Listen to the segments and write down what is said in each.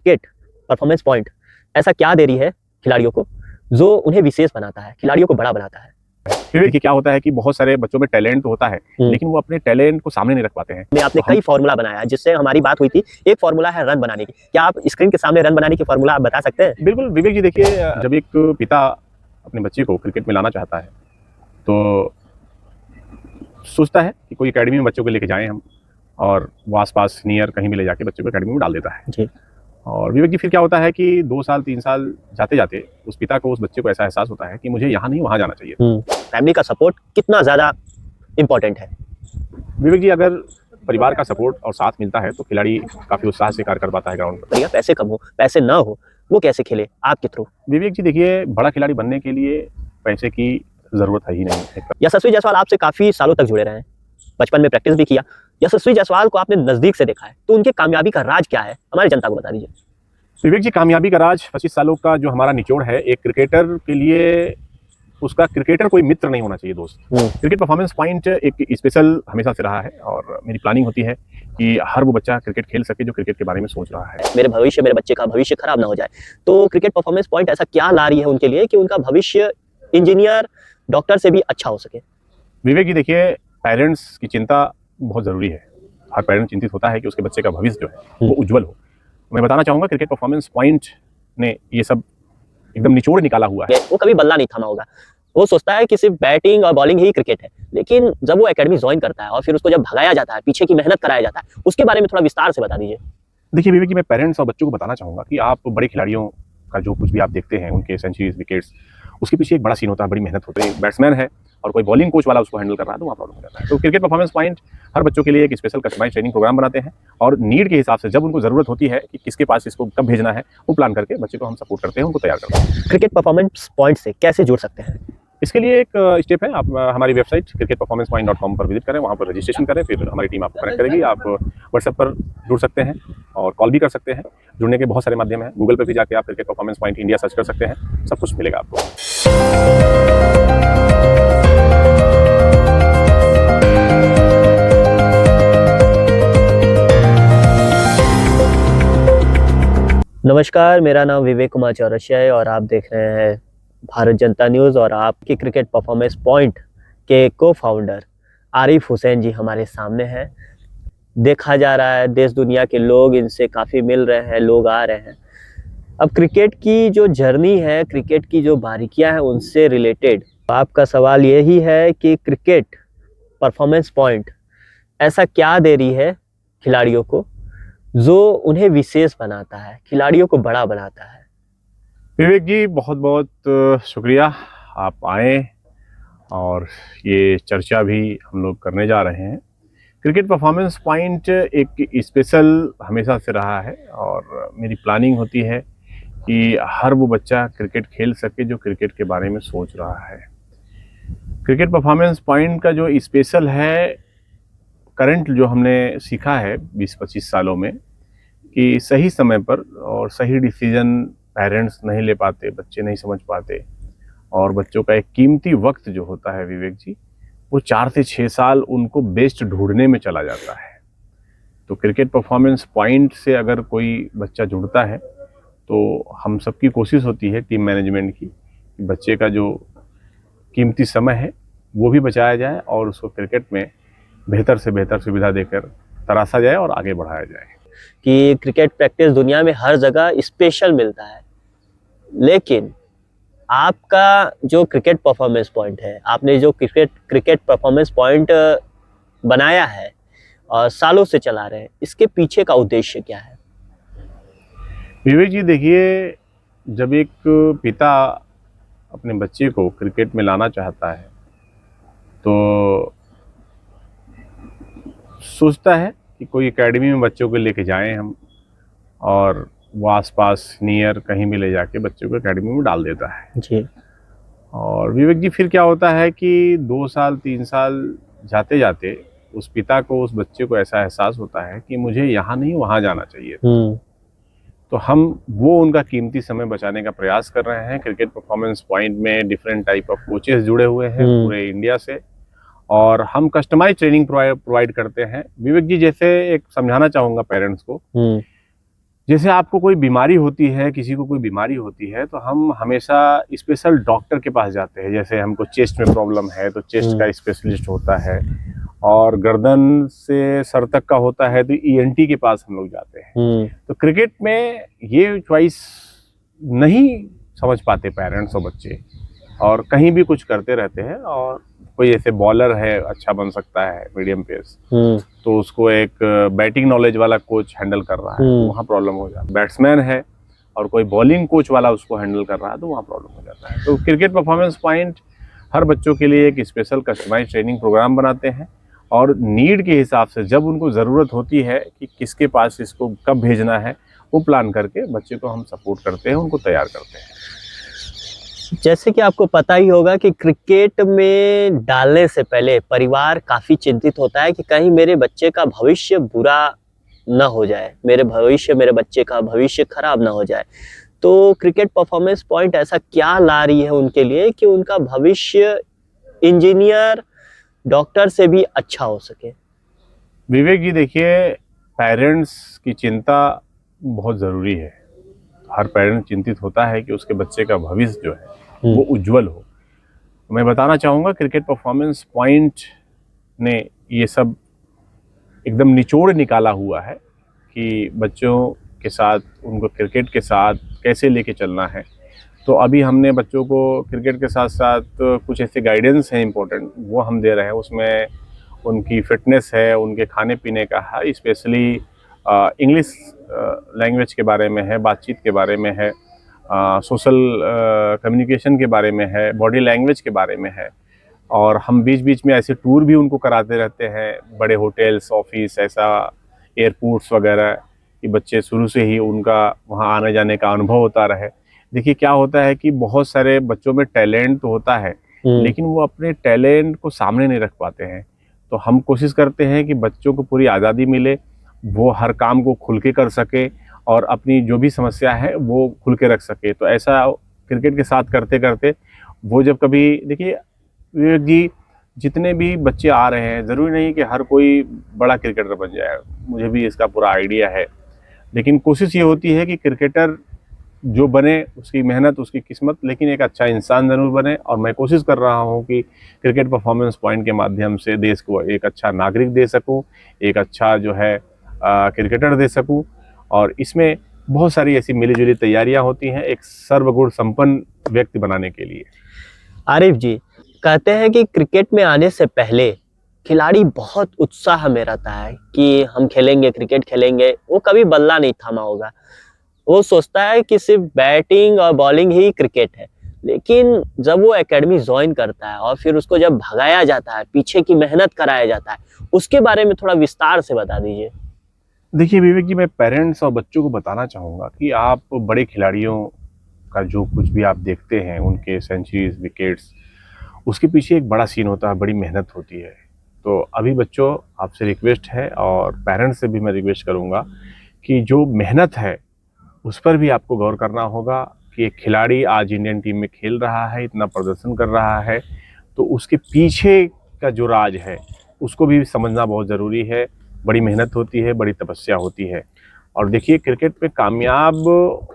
Cricket performance point ऐसा क्या दे रही है खिलाड़ियों को जो उन्हें विशेष बनाता है, खिलाड़ियों को बड़ा बनाता है। फिर देखिए क्या होता है कि बहुत सारे बच्चों में टैलेंट तो होता है लेकिन वो अपने टैलेंट को सामने नहीं रख पाते हैं। आपने कई फॉर्मूला बनाया है जिससे हमारी बात हुई थी। एक फॉर्मूला है रन बनाने की। क्या आप स्क्रीन के सामने रन बनाने की फॉर्मूला आप बता सकते हैं? बिल्कुल विवेक जी, देखिए जब एक पिता अपने बच्चे को क्रिकेट में लाना चाहता है तो सोचता है कि कोई एकेडमी में बच्चों को लेके जाएं हम, और वो आसपास नियर कहीं भी ले जाके बच्चों को एकेडमी में डाल देता है जी। और विवेक जी फिर क्या होता है कि 2 साल 3 साल जाते जाते उस पिता को, उस बच्चे को ऐसा एहसास होता है कि मुझे यहाँ नहीं वहाँ जाना चाहिए। फैमिली का सपोर्ट कितना ज्यादा इंपॉर्टेंट है? विवेक जी, अगर परिवार का सपोर्ट और साथ मिलता है तो खिलाड़ी काफी उत्साह से कार्य कर पाता है ग्राउंड पर। पैसे कम हो, पैसे ना हो, वो कैसे खेले आपके थ्रू? विवेक जी देखिए, बड़ा खिलाड़ी बनने के लिए पैसे की जरूरत है ही नहीं है। यशस्वी जायसवाल आपसे काफी सालों तक जुड़े रहे हैं, बचपन में प्रैक्टिस भी किया। यशस्वी जायसवाल को आपने नजदीक से देखा है, तो उनके कामयाबी का राज क्या है, हमारी जनता को बता दीजिए। विवेक जी, कामयाबी का राज 25 सालों का जो हमारा निचोड़ है, एक क्रिकेटर के लिए उसका क्रिकेटर कोई मित्र नहीं होना चाहिए, दोस्त। क्रिकेट परफॉर्मेंस पॉइंट एक स्पेशल हमेशा से रहा है और मेरी प्लानिंग होती है कि हर वो बच्चा क्रिकेट खेल सके जो क्रिकेट के बारे में सोच रहा है। मेरे बच्चे का भविष्य खराब ना हो जाए, तो क्रिकेट परफॉर्मेंस पॉइंट ऐसा क्या ला रही है उनके लिए कि उनका भविष्य इंजीनियर, डॉक्टर से भी अच्छा हो सके? विवेक जी देखिए, पेरेंट्स की चिंता बहुत जरूरी है। हर पेरेंट्स चिंतित होता है कि उसके बच्चे का भविष्य जो है वो उज्जवल हो। मैं बताना चाहूंगा, क्रिकेट परफॉर्मेंस पॉइंट ने ये सब एकदम निचोड़ निकाला हुआ है। वो कभी बल्ला नहीं थामा होगा। वो सोचता है कि सिर्फ बैटिंग और बॉलिंग ही क्रिकेट है, लेकिन जब वो एकेडमी ज्वाइन करता है और फिर उसको जब भगाया जाता है, पीछे की मेहनत कराया जाता है, उसके बारे में थोड़ा विस्तार से बता दीजिए। देखिए विवेक जी, मैं पेरेंट्स और बच्चों को बताना चाहूंगा कि आप बड़े खिलाड़ियों का जो कुछ भी आप देखते हैं, उनके सेंचुरीज, विकेट्स, उसके पीछे एक बड़ा सीन होता है, बड़ी मेहनत होती है। बैट्समैन है और कोई बॉलिंग कोच वाला उसको हैंडल कर रहा है तो वहाँ प्रॉब्लम हो जाता है। तो क्रिकेट परफॉर्मेंस पॉइंट हर बच्चों के लिए एक स्पेशल कस्टमाइज ट्रेनिंग प्रोग्राम बनाते हैं और नीड के हिसाब से जब उनको जरूरत होती है कि किसके पास इसको कब भेजना है, वो प्लान करके बच्चे को हम सपोर्ट करते हैं, उनको तैयार करते हैं। क्रिकेट परफॉर्मेंस पॉइंट से कैसे जुड़ सकते हैं? इसके लिए एक स्टेप है, आप हमारी वेबसाइट cricketperformancepoint.com पर विजिट करें, वहाँ पर रजिस्ट्रेशन करें, फिर हमारी टीम आपको कनेक्ट करेगी। आप व्हाट्सएप पर जुड़ सकते हैं और कॉल भी कर सकते हैं। जुड़ने के बहुत सारे माध्यम हैं। गूगल पर भी जाके आप cricket performance point India search कर सकते हैं, सब कुछ मिलेगा आपको। नमस्कार, मेरा नाम विवेक कुमार चौरसिया है और आप देख रहे हैं भारत जनता न्यूज़। और आपके क्रिकेट परफॉर्मेंस पॉइंट के को फाउंडर आरिफ हुसैन जी हमारे सामने हैं। देखा जा रहा है देश दुनिया के लोग इनसे काफ़ी मिल रहे हैं, लोग आ रहे हैं। अब क्रिकेट की जो जर्नी है, क्रिकेट की जो बारीकियां हैं, उनसे रिलेटेड आपका सवाल यही है कि क्रिकेट परफॉर्मेंस पॉइंट ऐसा क्या दे रही है खिलाड़ियों को जो उन्हें विशेष बनाता है, खिलाड़ियों को बड़ा बनाता है? विवेक जी बहुत बहुत शुक्रिया, आप आए और ये चर्चा भी हम लोग करने जा रहे हैं। क्रिकेट परफॉर्मेंस पॉइंट एक स्पेशल हमेशा से रहा है और मेरी प्लानिंग होती है कि हर वो बच्चा क्रिकेट खेल सके जो क्रिकेट के बारे में सोच रहा है। क्रिकेट परफॉर्मेंस पॉइंट का जो स्पेशल है, करंट जो हमने सीखा है 20-25 सालों में, कि सही समय पर और सही डिसीजन पेरेंट्स नहीं ले पाते, बच्चे नहीं समझ पाते, और बच्चों का एक कीमती वक्त जो होता है विवेक जी, वो 4 से 6 साल उनको बेस्ट ढूंढने में चला जाता है। तो क्रिकेट परफॉर्मेंस पॉइंट से अगर कोई बच्चा जुड़ता है तो हम सबकी कोशिश होती है, टीम मैनेजमेंट की, कि बच्चे का जो कीमती समय है वो भी बचाया जाए और उसको क्रिकेट में बेहतर से बेहतर सुविधा देकर तराशा जाए और आगे बढ़ाया जाए। कि क्रिकेट प्रैक्टिस दुनिया में हर जगह स्पेशल मिलता है, लेकिन आपका जो क्रिकेट परफॉर्मेंस पॉइंट है, आपने जो क्रिकेट परफॉर्मेंस पॉइंट बनाया है और सालों से चला रहे हैं, इसके पीछे का उद्देश्य क्या है? विवेक जी देखिए, जब एक पिता अपने बच्चे को क्रिकेट में लाना चाहता है तो सोचता है कि कोई एकेडमी में बच्चों को लेके जाएं हम, और वो आसपास नियर कहीं भी ले जाके बच्चों को एकेडमी में डाल देता है जी। और विवेक जी फिर क्या होता है कि 2 साल 3 साल जाते जाते उस पिता को, उस बच्चे को ऐसा एहसास होता है कि मुझे यहाँ नहीं वहाँ जाना चाहिए। तो हम वो उनका कीमती समय बचाने का प्रयास कर रहे हैं। क्रिकेट परफॉर्मेंस पॉइंट में डिफरेंट टाइप ऑफ कोचेस जुड़े हुए हैं पूरे इंडिया से, और हम कस्टमाइज ट्रेनिंग प्रोवाइड करते हैं। विवेक जी, जैसे एक समझाना चाहूँगा पेरेंट्स को, जैसे आपको कोई बीमारी होती है, किसी को कोई बीमारी होती है, तो हम हमेशा स्पेशल डॉक्टर के पास जाते हैं। जैसे हमको चेस्ट में प्रॉब्लम है तो चेस्ट का स्पेशलिस्ट होता है, और गर्दन से सर तक का होता है तो ईएनटी के पास हम लोग जाते हैं। तो क्रिकेट में ये चॉइस नहीं समझ पाते पेरेंट्स और बच्चे, और कहीं भी कुछ करते रहते हैं। और कोई ऐसे बॉलर है, अच्छा बन सकता है मीडियम पेस, तो उसको एक बैटिंग नॉलेज वाला कोच हैंडल कर रहा है तो वहाँ प्रॉब्लम हो जाता है। बैट्समैन है और कोई बॉलिंग कोच वाला उसको हैंडल कर रहा है तो वहाँ प्रॉब्लम हो जाता है। तो क्रिकेट परफॉर्मेंस पॉइंट हर बच्चों के लिए एक स्पेशल कस्टमाइज ट्रेनिंग प्रोग्राम बनाते हैं, और नीड के हिसाब से जब उनको ज़रूरत होती है कि किसके पास इसको कब भेजना है, वो प्लान करके बच्चे को हम सपोर्ट करते हैं, उनको तैयार करते हैं। जैसे कि आपको पता ही होगा कि क्रिकेट में डालने से पहले परिवार काफ़ी चिंतित होता है कि कहीं मेरे बच्चे का भविष्य बुरा न हो जाए, मेरे बच्चे का भविष्य खराब ना हो जाए। तो क्रिकेट परफॉर्मेंस पॉइंट ऐसा क्या ला रही है उनके लिए कि उनका भविष्य इंजीनियर, डॉक्टर से भी अच्छा हो सके? विवेक जी, देखिए, पेरेंट्स की चिंता बहुत ज़रूरी है। हर पेरेंट चिंतित होता है कि उसके बच्चे का भविष्य जो है वो उज्जवल हो। मैं बताना चाहूँगा, क्रिकेट परफॉर्मेंस पॉइंट ने ये सब एकदम निचोड़ निकाला हुआ है कि बच्चों के साथ, उनको क्रिकेट के साथ कैसे लेके चलना है। तो अभी हमने बच्चों को क्रिकेट के साथ साथ कुछ ऐसे गाइडेंस हैं इम्पोर्टेंट, वो हम दे रहे हैं। उसमें उनकी फिटनेस है, उनके खाने पीने का है, स्पेशली इंग्लिश लैंग्वेज के बारे में है, बातचीत के बारे में है, सोशल कम्युनिकेशन के बारे में है, बॉडी लैंग्वेज के बारे में है। और हम बीच बीच में ऐसे टूर भी उनको कराते रहते हैं, बड़े होटल्स, ऑफिस, ऐसा एयरपोर्ट्स वगैरह, कि बच्चे शुरू से ही उनका वहाँ आने जाने का अनुभव होता रहे। देखिए, क्या होता है कि बहुत सारे बच्चों में टैलेंट तो होता है, लेकिन वो अपने टैलेंट को सामने नहीं रख पाते हैं। तो हम कोशिश करते हैं कि बच्चों को पूरी आज़ादी मिले, वो हर काम को खुल के कर सके, और अपनी जो भी समस्या है वो खुल के रख सके। तो ऐसा क्रिकेट के साथ करते करते वो जब कभी, देखिए विवेक जी, जितने भी बच्चे आ रहे हैं, ज़रूरी नहीं कि हर कोई बड़ा क्रिकेटर बन जाए, मुझे भी इसका पूरा आइडिया है। लेकिन कोशिश ये होती है कि क्रिकेटर जो बने, उसकी मेहनत, उसकी किस्मत, लेकिन एक अच्छा इंसान ज़रूर बने। और मैं कोशिश कर रहा हूँ कि क्रिकेट परफॉर्मेंस पॉइंट के माध्यम से देश को एक अच्छा नागरिक दे सकूँ, एक अच्छा जो है क्रिकेटर दे सकूँ। और इसमें बहुत सारी ऐसी मिली-जुली तैयारियाँ होती हैं एक सर्वगुण संपन्न व्यक्ति बनाने के लिए। आरिफ जी, कहते हैं कि क्रिकेट में आने से पहले खिलाड़ी बहुत उत्साह में रहता है कि हम खेलेंगे, क्रिकेट खेलेंगे। वो कभी बल्ला नहीं थामा होगा। वो सोचता है कि सिर्फ बैटिंग और बॉलिंग ही क्रिकेट है। लेकिन जब वो एकेडमी ज्वाइन करता है और फिर उसको जब भगाया जाता है, पीछे की मेहनत कराया जाता है, उसके बारे में थोड़ा विस्तार से बता दीजिए। देखिए विवेक जी, मैं पेरेंट्स और बच्चों को बताना चाहूँगा कि आप बड़े खिलाड़ियों का जो कुछ भी आप देखते हैं, उनके सेंचुरीज, विकेट्स, उसके पीछे एक बड़ा सीन होता है, बड़ी मेहनत होती है। तो अभी बच्चों, आपसे रिक्वेस्ट है, और पेरेंट्स से भी मैं रिक्वेस्ट करूँगा कि जो मेहनत है उस पर भी आपको गौर करना होगा कि एक खिलाड़ी आज इंडियन टीम में खेल रहा है, इतना प्रदर्शन कर रहा है, तो उसके पीछे का जो राज है उसको भी समझना बहुत ज़रूरी है। बड़ी मेहनत होती है, बड़ी तपस्या होती है। और देखिए, क्रिकेट में कामयाब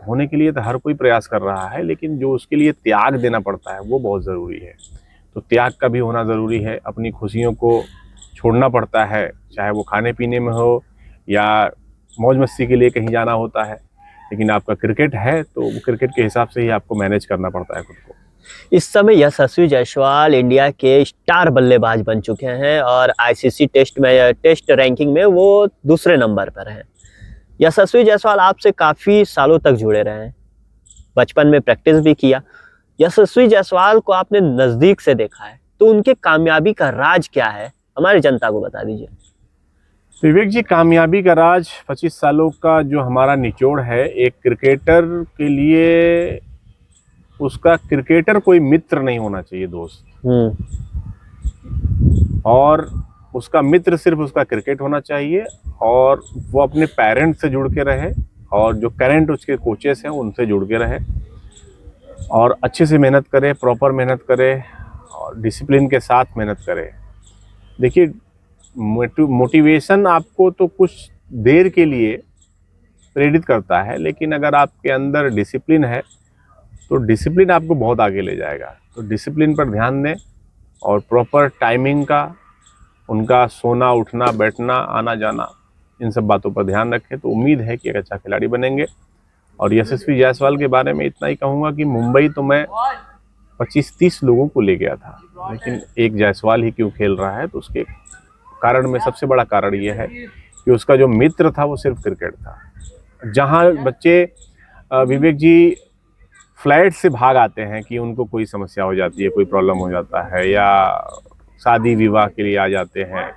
होने के लिए तो हर कोई प्रयास कर रहा है, लेकिन जो उसके लिए त्याग देना पड़ता है वो बहुत ज़रूरी है। तो त्याग का भी होना ज़रूरी है। अपनी खुशियों को छोड़ना पड़ता है, चाहे वो खाने पीने में हो या मौज मस्ती के लिए कहीं जाना होता है। लेकिन आपका क्रिकेट है तो वो क्रिकेट के हिसाब से ही आपको मैनेज करना पड़ता है खुद को। इस समय यशस्वी जायसवाल इंडिया के स्टार बल्लेबाज बन चुके हैं और आईसीसी टेस्ट रैंकिंग में वो दूसरे नंबर पर हैं। यशस्वी जायसवाल आपसे काफ़ी सालों तक जुड़े रहे हैं, बचपन में प्रैक्टिस भी किया। यशस्वी जायसवाल को आपने नज़दीक से देखा है, तो उनके कामयाबी का राज क्या है, हमारी जनता को बता दीजिए। विवेक जी, कामयाबी का राज 25 सालों का जो हमारा निचोड़ है, एक क्रिकेटर के लिए उसका क्रिकेटर कोई मित्र नहीं होना चाहिए, दोस्त। और उसका मित्र सिर्फ उसका क्रिकेट होना चाहिए, और वो अपने पेरेंट्स से जुड़ के रहे, और जो करंट उसके कोचेस हैं उनसे जुड़ के रहे, और अच्छे से मेहनत करे, प्रॉपर मेहनत करे, और डिसिप्लिन के साथ मेहनत करे। देखिए, मोटिवेशन आपको तो कुछ देर के लिए प्रेरित करता है, लेकिन अगर आपके अंदर डिसिप्लिन है तो डिसिप्लिन आपको बहुत आगे ले जाएगा। तो डिसिप्लिन पर ध्यान दें और प्रॉपर टाइमिंग का, उनका सोना उठना बैठना आना जाना, इन सब बातों पर ध्यान रखें तो उम्मीद है कि एक अच्छा खिलाड़ी बनेंगे। और यशस्वी जायसवाल के बारे में इतना ही कहूँगा कि मुंबई तो मैं 25-30 लोगों को ले गया था, लेकिन एक जायसवाल ही क्यों खेल रहा है, तो उसके कारण में सबसे बड़ा कारण ये है कि उसका जो मित्र था वो सिर्फ क्रिकेट था। जहाँ बच्चे विवेक जी फ्लाइट से भाग आते हैं कि उनको कोई समस्या हो जाती है, कोई प्रॉब्लम हो जाता है, या शादी विवाह के लिए आ जाते हैं,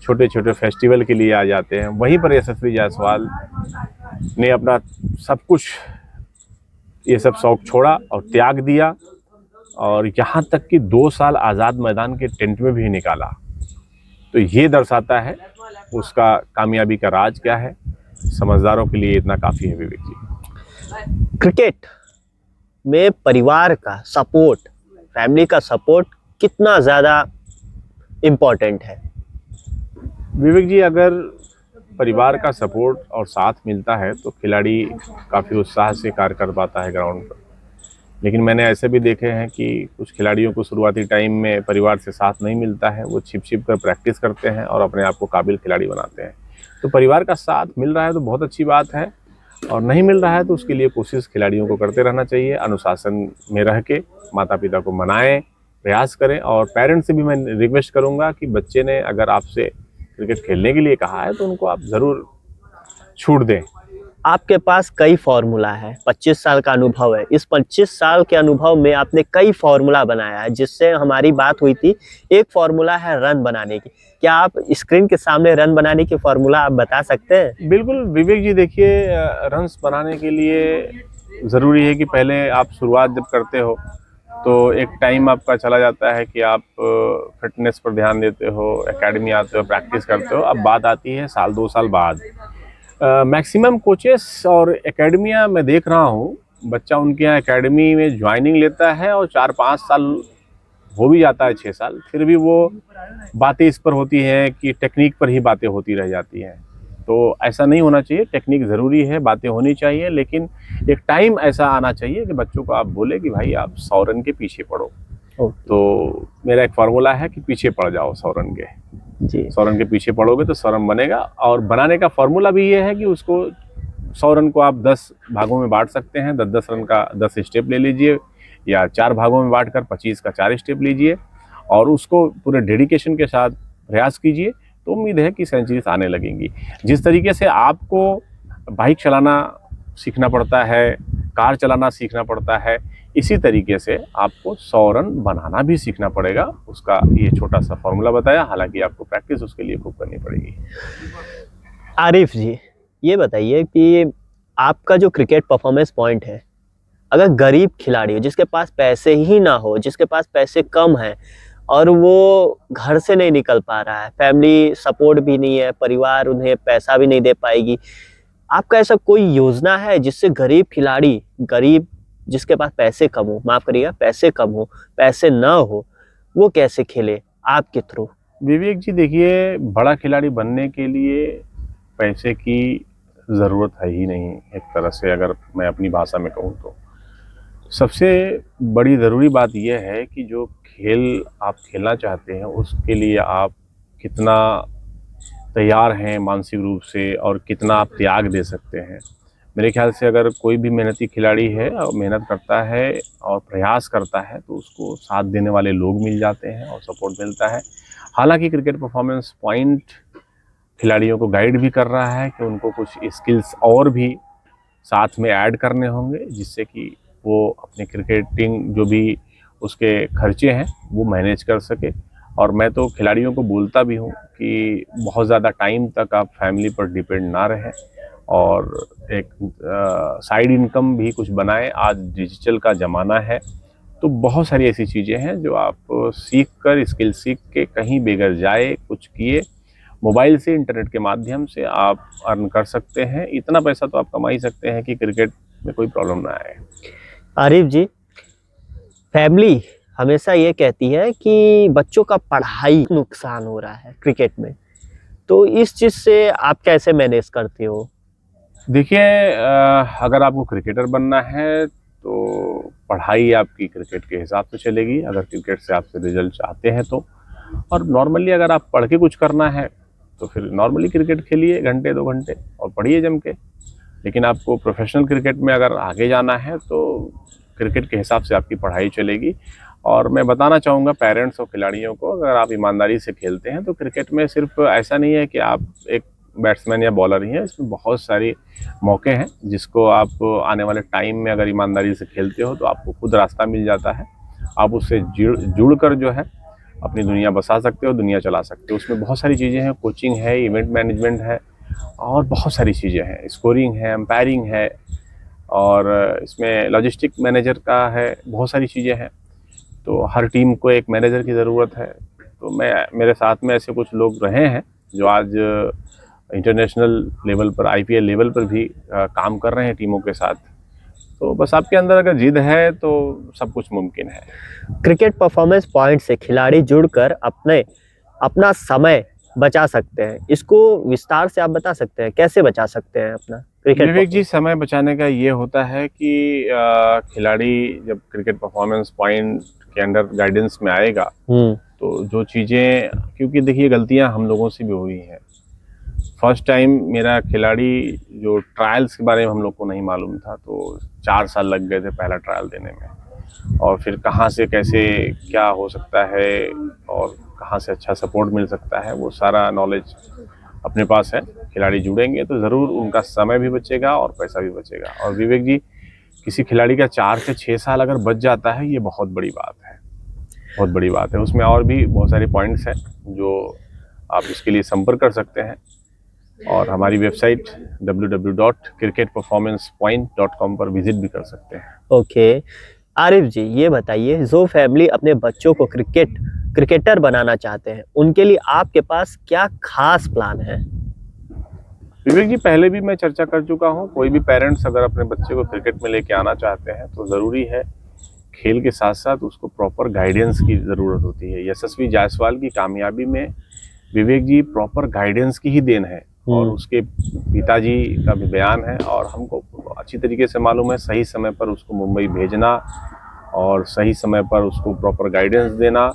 छोटे छोटे फेस्टिवल के लिए आ जाते हैं, वहीं पर यशस्वी जायसवाल ने अपना सब कुछ ये सब शौक छोड़ा और त्याग दिया, और यहाँ तक कि 2 साल आज़ाद मैदान के टेंट में भी निकाला। तो ये दर्शाता है उसका कामयाबी का राज क्या है। समझदारों के लिए इतना काफ़ी है विवेक जी। क्रिकेट में परिवार का सपोर्ट, फैमिली का सपोर्ट कितना ज़्यादा इम्पोर्टेंट है? विवेक जी, अगर परिवार का सपोर्ट और साथ मिलता है तो खिलाड़ी काफ़ी उत्साह से कार्य कर पाता है ग्राउंड पर। लेकिन मैंने ऐसे भी देखे हैं कि कुछ खिलाड़ियों को शुरुआती टाइम में परिवार से साथ नहीं मिलता है, वो छिप छिप कर प्रैक्टिस करते हैं और अपने आप को काबिल खिलाड़ी बनाते हैं। तो परिवार का साथ मिल रहा है तो बहुत अच्छी बात है, और नहीं मिल रहा है तो उसके लिए कोशिश खिलाड़ियों को करते रहना चाहिए। अनुशासन में रह के माता पिता को मनाएं, प्रयास करें। और पेरेंट्स से भी मैं रिक्वेस्ट करूँगा कि बच्चे ने अगर आपसे क्रिकेट खेलने के लिए कहा है तो उनको आप ज़रूर छूट दें। आपके पास कई फार्मूला है, 25 साल का अनुभव है। इस 25 साल के अनुभव में आपने कई फार्मूला बनाया है, जिससे हमारी बात हुई थी। एक फार्मूला है रन बनाने की। क्या आप स्क्रीन के सामने रन बनाने की फार्मूला आप बता सकते हैं? बिल्कुल विवेक जी, देखिए रन्स बनाने के लिए ज़रूरी है कि पहले आप शुरुआत जब करते हो तो एक टाइम आपका चला जाता है कि आप फिटनेस पर ध्यान देते हो, एकेडमी आते हो, प्रैक्टिस करते हो। अब बात आती है साल 2 साल बाद। मैक्सिमम कोचेस और एकेडमियाँ मैं देख रहा हूँ, बच्चा उनके यहाँ एकेडमी में ज्वाइनिंग लेता है और 4-5 साल हो भी जाता है, 6 साल, फिर भी वो बातें इस पर होती हैं कि टेक्निक पर ही बातें होती रह जाती हैं। तो ऐसा नहीं होना चाहिए, टेक्निक ज़रूरी है, बातें होनी चाहिए, लेकिन एक टाइम ऐसा आना चाहिए कि बच्चों को आप बोले कि भाई आप 100 रन के पीछे पड़ो। तो मेरा एक फार्मूला है कि पीछे पड़ जाओ 100 रन के। जी। 100 रन के पीछे पड़ोगे तो 100 रन बनेगा। और बनाने का फार्मूला भी ये है कि उसको 100 रन को आप 10 भागों में बांट सकते हैं। 10-10 रन का 10 स्टेप ले लीजिए, या 4 भागों में बांटकर 25 का 4 स्टेप लीजिए, और उसको पूरे डेडिकेशन के साथ प्रयास कीजिए, तो उम्मीद है कि सेंचुरीज आने लगेंगी। जिस तरीके से आपको बाइक चलाना सीखना पड़ता है, कार चलाना सीखना पड़ता है, इसी तरीके से आपको 100 रन बनाना भी सीखना पड़ेगा। उसका ये छोटा सा फॉर्मूला बताया, हालांकि आपको प्रैक्टिस उसके लिए खूब करनी पड़ेगी। आरिफ जी, ये बताइए कि आपका जो क्रिकेट परफॉर्मेंस पॉइंट है, अगर गरीब खिलाड़ी हो, जिसके पास पैसे ही ना हो, जिसके पास पैसे कम हैं और वो घर से नहीं निकल पा रहा है, फैमिली सपोर्ट भी नहीं है, परिवार उन्हें पैसा भी नहीं दे पाएगी, आपका ऐसा कोई योजना है जिससे गरीब खिलाड़ी, गरीब जिसके पास पैसे कम हो, माफ करिएगा, पैसे कम हो, पैसे ना हो, वो कैसे खेले आपके थ्रू? विवेक जी, देखिए, बड़ा खिलाड़ी बनने के लिए पैसे की ज़रूरत है ही नहीं। एक तरह से अगर मैं अपनी भाषा में कहूँ तो सबसे बड़ी ज़रूरी बात यह है कि जो खेल आप खेलना चाहते हैं उसके लिए आप कितना तैयार हैं मानसिक रूप से, और कितना आप त्याग दे सकते हैं। मेरे ख्याल से अगर कोई भी मेहनती खिलाड़ी है और मेहनत करता है और प्रयास करता है तो उसको साथ देने वाले लोग मिल जाते हैं और सपोर्ट मिलता है। हालांकि क्रिकेट परफॉर्मेंस पॉइंट खिलाड़ियों को गाइड भी कर रहा है कि उनको कुछ स्किल्स और भी साथ में ऐड करने होंगे, जिससे कि वो अपने क्रिकेटिंग जो भी उसके खर्चे हैं वो मैनेज कर सके। और मैं तो खिलाड़ियों को बोलता भी हूँ कि बहुत ज़्यादा टाइम तक आप फैमिली पर डिपेंड ना रहें, और एक साइड इनकम भी कुछ बनाएं। आज डिजिटल का ज़माना है, तो बहुत सारी ऐसी चीज़ें हैं जो आप सीख कर, स्किल सीख के कहीं बेघर जाए, कुछ किए, मोबाइल से, इंटरनेट के माध्यम से आप अर्न कर सकते हैं। इतना पैसा तो आप कमा ही सकते हैं कि क्रिकेट में कोई प्रॉब्लम ना आए। आरिफ जी, फैमिली हमेशा ये कहती है कि बच्चों का पढ़ाई नुकसान हो रहा है क्रिकेट में, तो इस चीज़ से आप कैसे मैनेज करते हो? देखिए, अगर आपको क्रिकेटर बनना है तो पढ़ाई आपकी क्रिकेट के हिसाब से चलेगी, अगर क्रिकेट से आपसे रिजल्ट चाहते हैं तो। और नॉर्मली अगर आप पढ़ के कुछ करना है तो फिर नॉर्मली क्रिकेट खेलिए घंटे 2 घंटे और पढ़िए जम के। लेकिन आपको प्रोफेशनल क्रिकेट में अगर आगे जाना है तो क्रिकेट के हिसाब से आपकी पढ़ाई चलेगी। और मैं बताना चाहूँगा पेरेंट्स और खिलाड़ियों को, अगर आप ईमानदारी से खेलते हैं तो क्रिकेट में सिर्फ ऐसा नहीं है कि आप एक बैट्समैन या बॉलर ही हैं, इसमें बहुत सारी मौके हैं जिसको आप आने वाले टाइम में अगर ईमानदारी से खेलते हो तो आपको खुद रास्ता मिल जाता है। आप उससे जुड़ कर जो है अपनी दुनिया बसा सकते हो, दुनिया चला सकते हो। उसमें बहुत सारी चीज़ें हैं, कोचिंग है, इवेंट मैनेजमेंट है और बहुत सारी चीज़ें हैं, स्कोरिंग है, एम्पायरिंग है और इसमें लॉजिस्टिक मैनेजर का है, बहुत सारी चीज़ें हैं। तो हर टीम को एक मैनेजर की ज़रूरत है। तो मेरे साथ में ऐसे कुछ लोग रहे हैं जो आज इंटरनेशनल लेवल पर, आईपीएल लेवल पर भी काम कर रहे हैं टीमों के साथ। तो बस आपके अंदर अगर जिद है तो सब कुछ मुमकिन है। क्रिकेट परफॉर्मेंस पॉइंट से खिलाड़ी जुड़कर अपना समय बचा सकते हैं। इसको विस्तार से आप बता सकते हैं, कैसे बचा सकते हैं अपना क्रिकेट? विवेक जी, समय बचाने का ये होता है कि खिलाड़ी जब क्रिकेट परफॉर्मेंस पॉइंट के अंडर गाइडेंस में आएगा तो जो चीज़ें, क्योंकि देखिए गलतियां हम लोगों से भी हुई हैं। फर्स्ट टाइम मेरा खिलाड़ी जो ट्रायल्स के बारे में हम लोग को नहीं मालूम था, तो 4 साल लग गए थे पहला ट्रायल देने में। और फिर कहाँ से कैसे क्या हो सकता है और कहाँ से अच्छा सपोर्ट मिल सकता है, वो सारा नॉलेज अपने पास है। खिलाड़ी जुड़ेंगे तो ज़रूर उनका समय भी बचेगा और पैसा भी बचेगा। और विवेक जी, किसी खिलाड़ी का 4 से 6 साल अगर बच जाता है, ये बहुत बड़ी बात है, बहुत बड़ी बात है। उसमें और भी बहुत सारे पॉइंट्स हैं जो आप इसके लिए संपर्क कर सकते हैं और हमारी वेबसाइट www.cricketperformancepoint.com पर विजिट भी कर सकते हैं। ओके आरिफ जी, ये बताइए, जो फैमिली अपने बच्चों को क्रिकेटर बनाना चाहते हैं, उनके लिए आपके पास क्या खास प्लान है? विवेक जी, पहले भी मैं चर्चा कर चुका हूँ, कोई भी पेरेंट्स अगर अपने बच्चे को क्रिकेट में लेके आना चाहते हैं तो ज़रूरी है खेल के साथ साथ उसको प्रॉपर गाइडेंस की ज़रूरत होती है। यशस्वी जायसवाल की कामयाबी में विवेक जी प्रॉपर गाइडेंस की ही देन है और उसके पिताजी का भी बयान है। और हमको अच्छी तरीके से मालूम है, सही समय पर उसको मुंबई भेजना और सही समय पर उसको प्रॉपर गाइडेंस देना।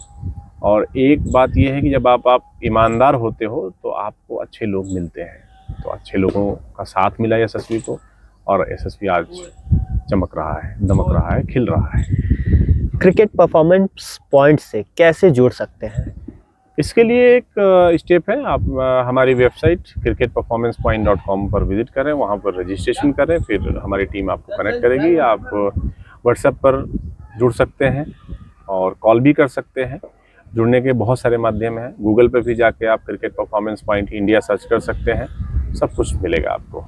और एक बात यह है कि जब आप ईमानदार होते हो तो आपको अच्छे लोग मिलते हैं। तो अच्छे लोगों का साथ मिला यशस्वी को और यशस्वी आज चमक रहा है, दमक रहा है, खिल रहा है। क्रिकेट परफॉर्मेंस पॉइंट से कैसे जुड़ सकते हैं? इसके लिए एक स्टेप है, आप हमारी वेबसाइट cricketperformancepoint.com पर विजिट करें, वहाँ पर रजिस्ट्रेशन करें, फिर हमारी टीम आपको कनेक्ट करेगी। आप व्हाट्सएप पर जुड़ सकते हैं और कॉल भी कर सकते हैं। जुड़ने के बहुत सारे माध्यम हैं। गूगल पे भी जाके आप cricket performance point India search कर सकते हैं, सब कुछ मिलेगा आपको।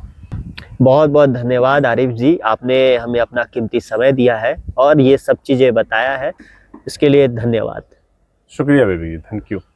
बहुत बहुत धन्यवाद आरिफ जी, आपने हमें अपना कीमती समय दिया है और ये सब चीज़ें बताया है, इसके लिए धन्यवाद। शुक्रिया बेबी, थैंक यू।